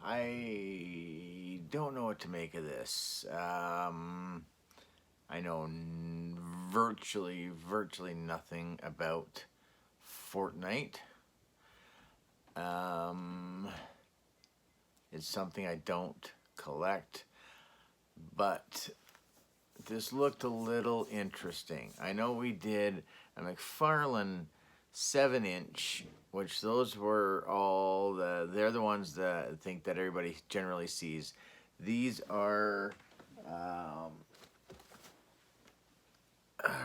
I don't know what to make of this. I know virtually nothing about Fortnite. Um, it's something I don't collect, but this looked a little interesting. I know we did a Mcfarland 7-inch, which those were they're the ones that I think that everybody generally sees. These are um,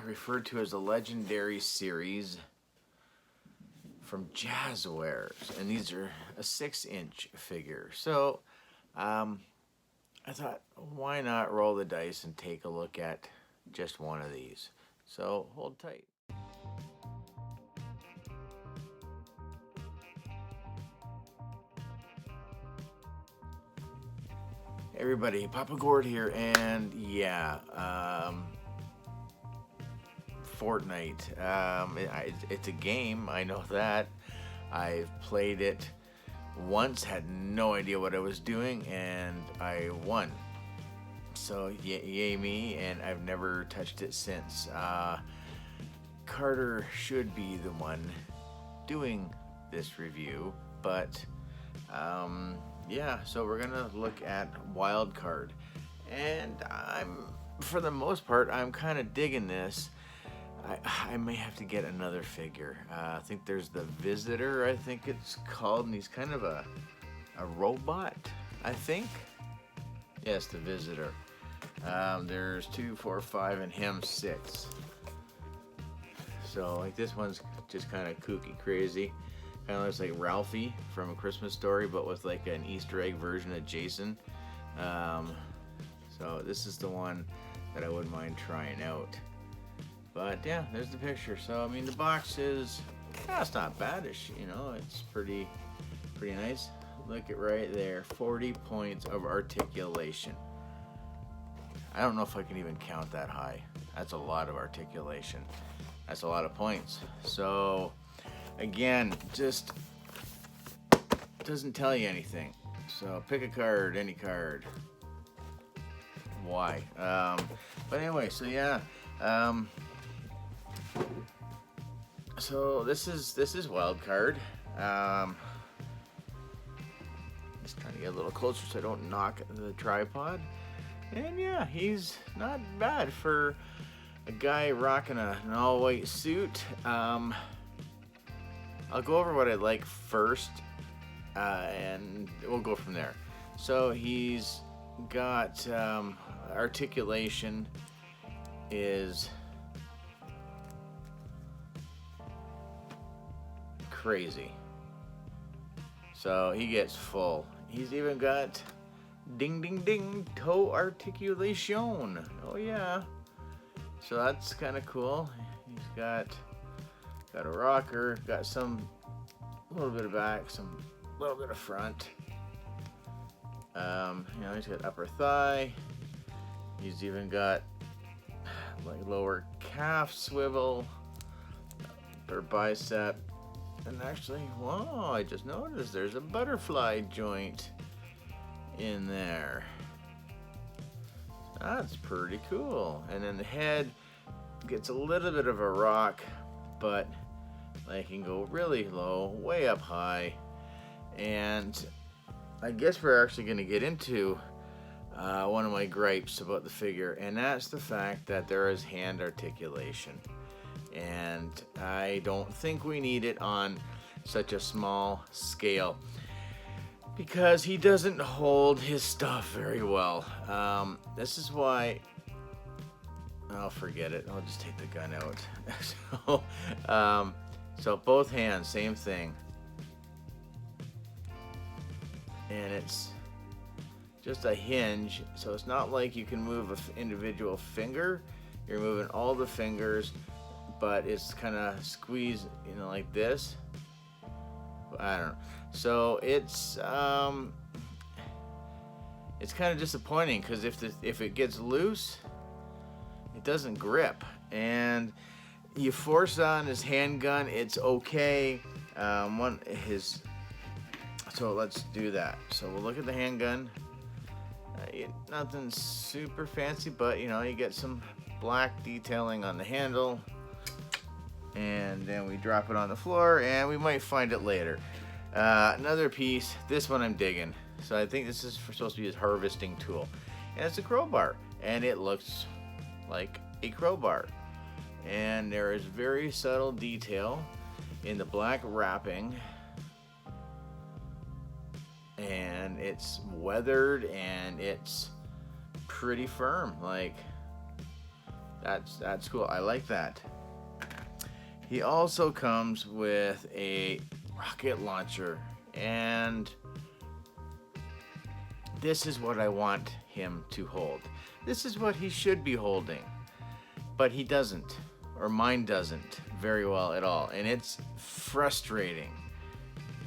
referred to as a legendary series from Jazwares, and these are a 6-inch figure. So I thought, why not roll the dice and take a look at just one of these? So hold tight. Hey everybody, Papa Gord here, and yeah, Fortnite. It's a game, I know that. I've played it once, had no idea what I was doing, and I won. So yay me, and I've never touched it since. Carter should be the one doing this review, but yeah, so we're gonna look at Wild Card, and for the most part, I'm kind of digging this. I may have to get another figure. I think there's the Visitor, I think it's called, and he's kind of a robot, I think. Yes, the Visitor. There's 2, 4, 5, and him 6. So like this one's just kind of kooky crazy. Kind of looks like Ralphie from A Christmas Story, but with like an Easter egg version of Jason. So this is the one that I wouldn't mind trying out. But yeah, there's the picture. So I mean, the box is, it's not badish, it's pretty nice. Look at right there, 40 points of articulation. I don't know if I can even count that high. That's a lot of articulation. That's a lot of points. So again, just doesn't tell you anything. So pick a card, any card. Why? But anyway, so yeah. So this is Wild Card. Just trying to get a little closer so I don't knock the tripod. And yeah, he's not bad for a guy rocking an all-white suit. I'll go over what I like first, and we'll go from there. So he's got articulation is crazy. So he gets full. He's even got ding ding ding toe articulation. Oh yeah. So that's kind of cool. He's got a rocker, got some little bit of back, some little bit of front. He's got upper thigh. He's even got like lower calf swivel, upper bicep, and actually, whoa! I just noticed there's a butterfly joint in there. That's pretty cool. And then the head gets a little bit of a rock, but like can go really low, way up high. And I guess we're actually going to get into one of my gripes about the figure, and that's the fact that there is hand articulation. And I don't think we need it on such a small scale, because he doesn't hold his stuff very well. This is why I'll forget it. I'll just take the gun out. So both hands, same thing. And it's just a hinge, so it's not like you can move an individual finger. You're moving all the fingers, but it's kind of squeezed, like this. I don't know. So it's kind of disappointing, because if it gets loose, it doesn't grip, and you force on his handgun, it's okay. So So let's do that. So we'll look at the handgun. Nothing super fancy, but you get some black detailing on the handle. And then we drop it on the floor, and we might find it later. Another piece. This one I'm digging. So I think this is supposed to be his harvesting tool. And it's a crowbar. And it looks like a crowbar. And there is very subtle detail in the black wrapping. And it's weathered, and it's pretty firm. Like, that's cool. I like that. He also comes with a rocket launcher, and this is what I want him to hold. This is what he should be holding, but he doesn't, or mine doesn't very well at all, and it's frustrating.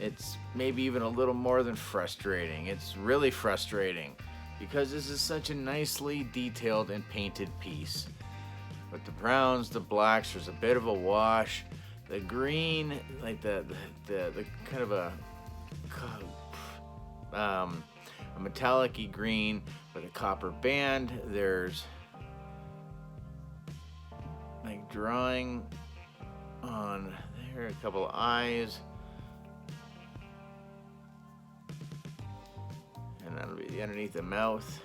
It's maybe even a little more than frustrating. It's really frustrating because this is such a nicely detailed and painted piece. With the browns, the blacks, there's a bit of a wash. The green, like the kind of a metallic-y green with a copper band. There's like drawing on there, a couple of eyes. And that'll be underneath the mouth.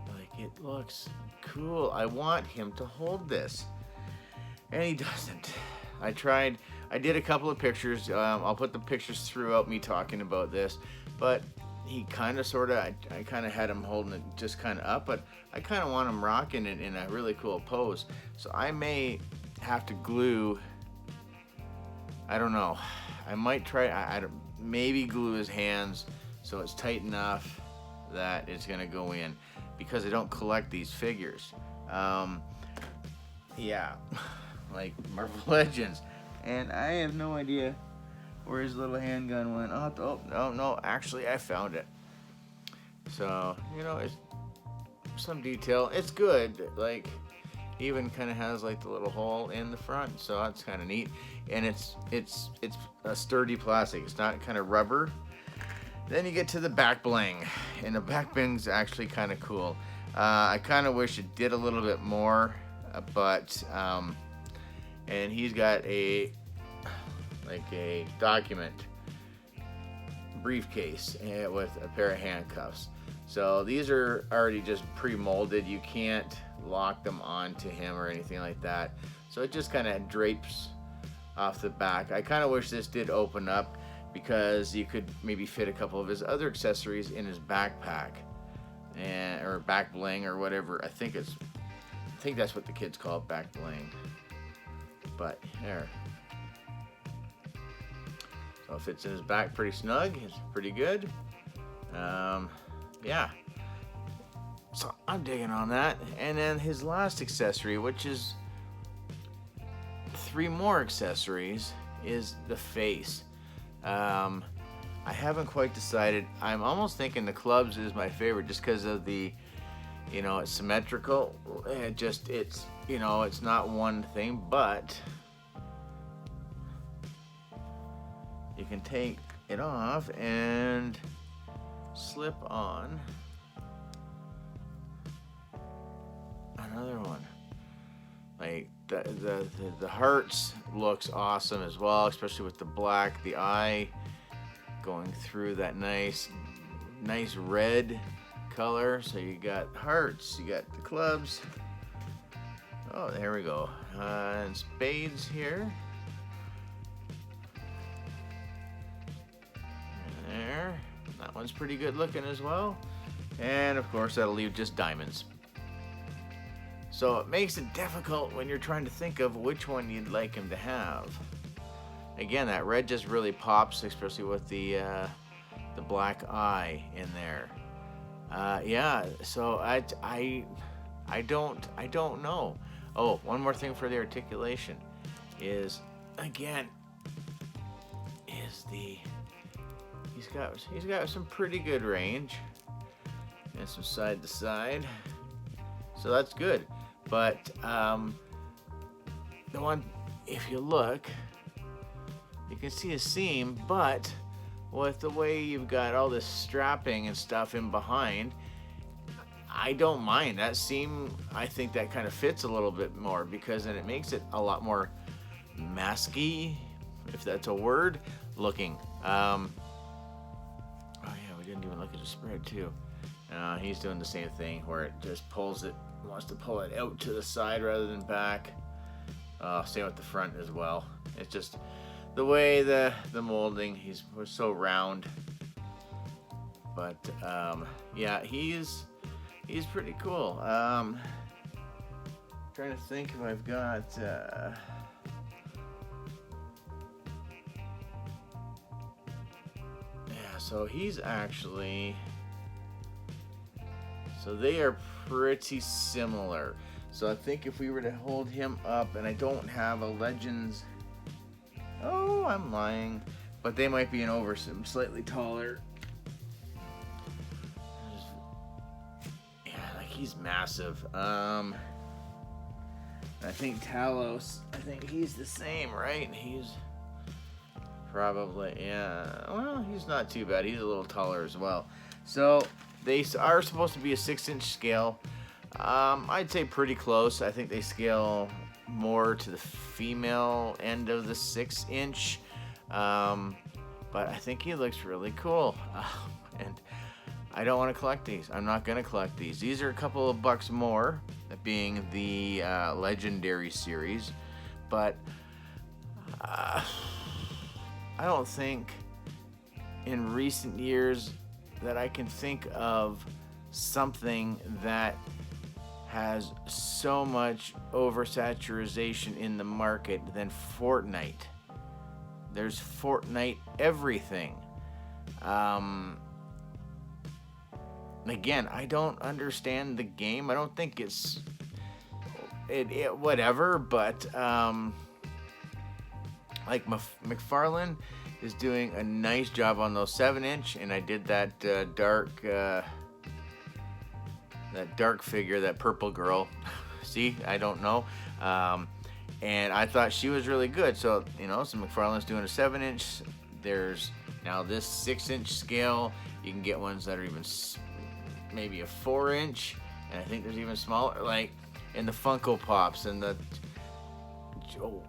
Like, it looks cool. I want him to hold this. And he doesn't. I did a couple of pictures. I'll put the pictures throughout me talking about this. But he kind of I kind of had him holding it just kind of up. But I kind of want him rocking it in a really cool pose. So I may have to glue. I don't know. I might try. Maybe glue his hands so it's tight enough that it's going to go in, because I don't collect these figures. Yeah, like Marvel Legends. And I have no idea where his little handgun went. Oh, no, actually I found it. So, it's some detail. It's good. Like, even kind of has like the little hole in the front, so that's kind of neat. And it's a sturdy plastic. It's not kind of rubber. Then you get to the back bling, and the back bling's actually kind of cool. I kind of wish it did a little bit more, but and he's got a document briefcase with a pair of handcuffs. So these are already just pre-molded. You can't lock them onto him or anything like that. So it just kind of drapes off the back. I kind of wish this did open up, because you could maybe fit a couple of his other accessories in his backpack, or back bling, or whatever. I think that's what the kids call it, back bling. But there. So it fits in his back pretty snug. It's pretty good. Yeah. So I'm digging on that. And then his last accessory, which is 3 more accessories, is the face. I haven't quite decided. I'm almost thinking the clubs is my favorite, just because of the, it's symmetrical. It's not one thing, but you can take it off and slip on another one. Like the hearts looks awesome as well, especially with the black, the eye going through that nice red color. So you got hearts, you got the clubs. Oh, there we go. And spades here. And there. That one's pretty good looking as well. And of course, that'll leave just diamonds. So it makes it difficult when you're trying to think of which one you'd like him to have. Again, that red just really pops, especially with the black eye in there. Yeah, so I don't know. Oh, one more thing for the articulation is, again, he's got some pretty good range and some side to side, so that's good. But the one, if you look, you can see a seam, but with the way you've got all this strapping and stuff in behind, I don't mind. That seam, I think that kind of fits a little bit more, because then it makes it a lot more masky, if that's a word, looking. Oh yeah, we didn't even look at the spread too. He's doing the same thing where it just wants to pull it out to the side rather than back. Same with the front as well. It's just the way the molding, was so round. But yeah, he's pretty cool. Trying to think if I've got so he's actually, so they are pretty similar. So I think if we were to hold him up, and I don't have a Legends, oh, I'm lying, but they might be slightly taller. Yeah, like he's massive. I think Talos, I think he's the same, right? He's probably, yeah, well, he's not too bad. He's a little taller as well. So they are supposed to be a 6-inch scale. I'd say pretty close. I think they scale more to the female end of the 6-inch. But I think he looks really cool. And I don't want to collect these. I'm not going to collect these. These are a couple of bucks more, being the Legendary series. But I don't think in recent years that I can think of something that has so much oversaturation in the market than Fortnite. There's Fortnite everything. Again, I don't understand the game. I don't think it's whatever, but like Mcfarland is doing a nice job on those 7-inch, and I did that dark figure, that purple girl. See, I don't know. And I thought she was really good. So, so Mcfarland's doing a 7-inch. There's now this 6-inch scale. You can get ones that are even maybe a 4-inch, and I think there's even smaller, like in the Funko Pops and the.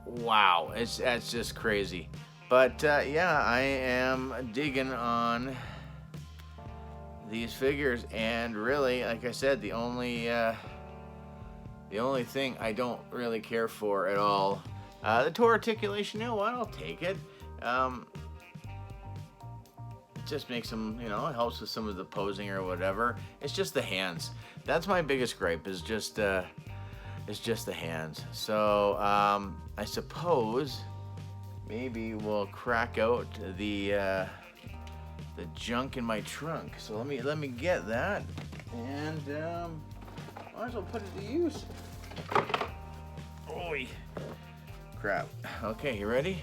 Wow, that's just crazy. But yeah, I am digging on these figures, and really, like I said, the only thing I don't really care for at all, the toe articulation. You know what? I'll take it. It just makes them, it helps with some of the posing or whatever. It's just the hands. That's my biggest gripe. Is just the hands. So I suppose maybe we'll crack out the junk in my trunk. So let me get that, and might as well put it to use. Oy, crap. Okay, you ready?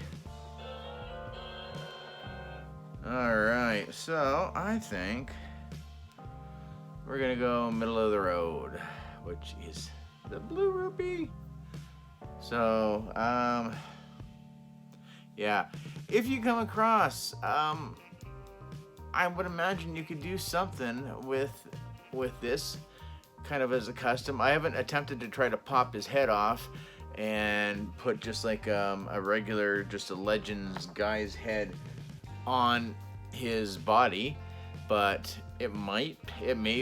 All right. So I think we're gonna go middle of the road, which is the blue rupee. So yeah, if you come across, I would imagine you could do something with this kind of as a custom. I haven't attempted to try to pop his head off and put just like a regular, just a Legends guy's head on his body, but it may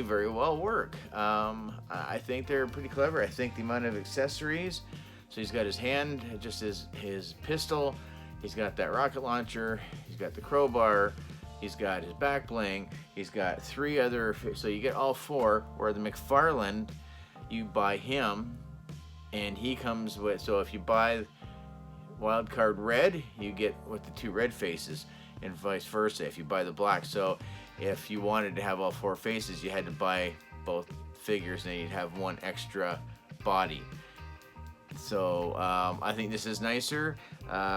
very well work. I think they're pretty clever. I think the amount of accessories, so he's got his hand, just his pistol, he's got that rocket launcher, he's got the crowbar, he's got his back bling, he's got 3 other, so you get all 4, where the Mcfarland, you buy him, and he comes with, so if you buy wild card red, you get with the 2 red faces, and vice versa if you buy the black. So if you wanted to have all 4 faces, you had to buy both figures, and you'd have 1 extra body. So I think this is nicer.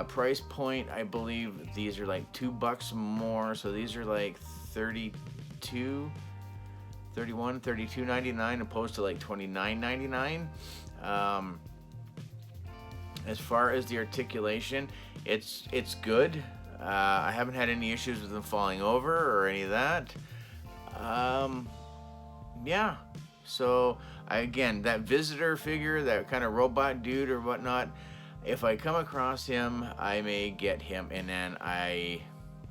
Price point, I believe these are like $2 more. So these are like $32.99 opposed to like $29.99. As far as the articulation, it's good. I haven't had any issues with them falling over or any of that. Yeah. So again, that visitor figure, that kind of robot dude or whatnot, if I come across him, I may get him, and then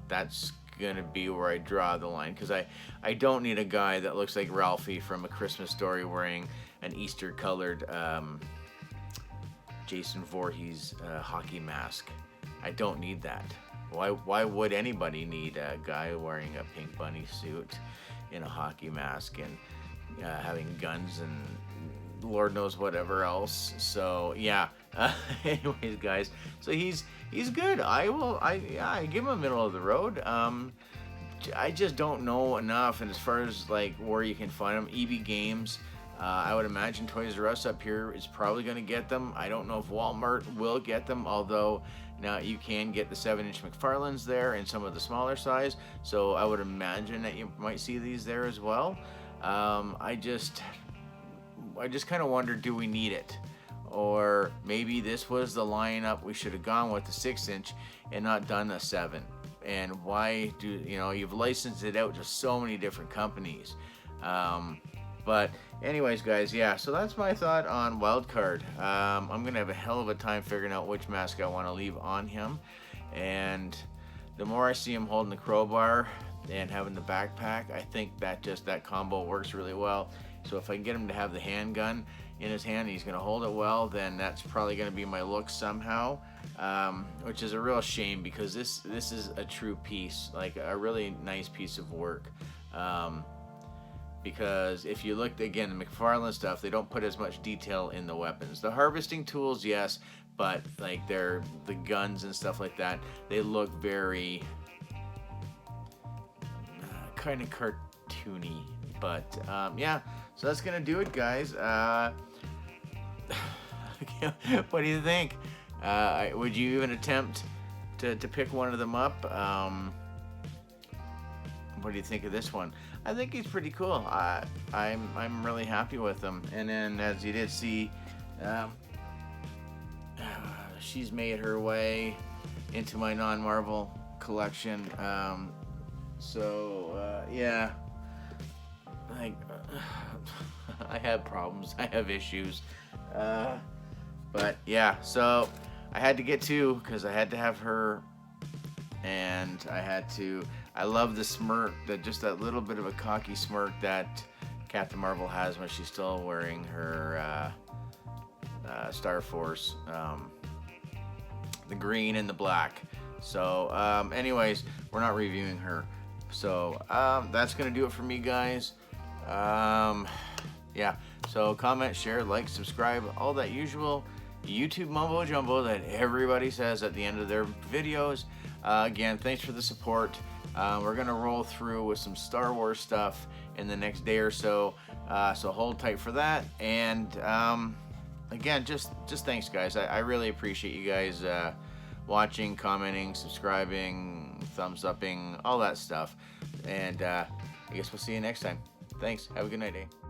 that's gonna be where I draw the line, because I don't need a guy that looks like Ralphie from A Christmas Story wearing an Easter colored Jason Voorhees hockey mask. I don't need that. Why would anybody need a guy wearing a pink bunny suit in a hockey mask and having guns and Lord knows whatever else? So yeah. Anyways, guys, so he's good. I give him a middle of the road. I just don't know enough, and as far as like where you can find them, EB Games. I would imagine Toys R Us up here is probably going to get them. I don't know if Walmart will get them, although now you can get the 7-inch Mcfarlands there and some of the smaller size. So I would imagine that you might see these there as well. I just kind of wonder, do we need it? Or maybe this was the lineup we should have gone with, the 6-inch and not done a 7. And why do you've licensed it out to so many different companies? But anyways, guys, yeah, so that's my thought on Wildcard. I'm gonna have a hell of a time figuring out which mask I want to leave on him, and the more I see him holding the crowbar and having the backpack, I think that combo works really well. So if I can get him to have the handgun in his hand and he's gonna hold it well, then that's probably gonna be my look somehow, which is a real shame, because this is a true piece, like a really nice piece of work. Because if you look again, the Mcfarland stuff, they don't put as much detail in the weapons. The harvesting tools, yes, but like the guns and stuff like that, they look very kind of cartoony. But yeah, so that's gonna do it, guys. What do you think? Would you even attempt to pick one of them up? What do you think of this one? I think he's pretty cool. I'm really happy with him. And then, as you did see, she's made her way into my non-Marvel collection. Yeah, like I have problems. I have issues. But yeah, so I had to get two because I had to have her, and I love the smirk, just that little bit of a cocky smirk that Captain Marvel has when she's still wearing her Star Force, the green and the black. So anyways, we're not reviewing her. So that's gonna do it for me, guys. Yeah, so comment, share, like, subscribe, all that usual YouTube mumbo jumbo that everybody says at the end of their videos. Again, thanks for the support. We're gonna roll through with some Star Wars stuff in the next day or so, so hold tight for that. And again, just thanks, guys. I really appreciate you guys watching, commenting, subscribing, thumbs upping, all that stuff. And I guess we'll see you next time. Thanks. Have a good night, eh?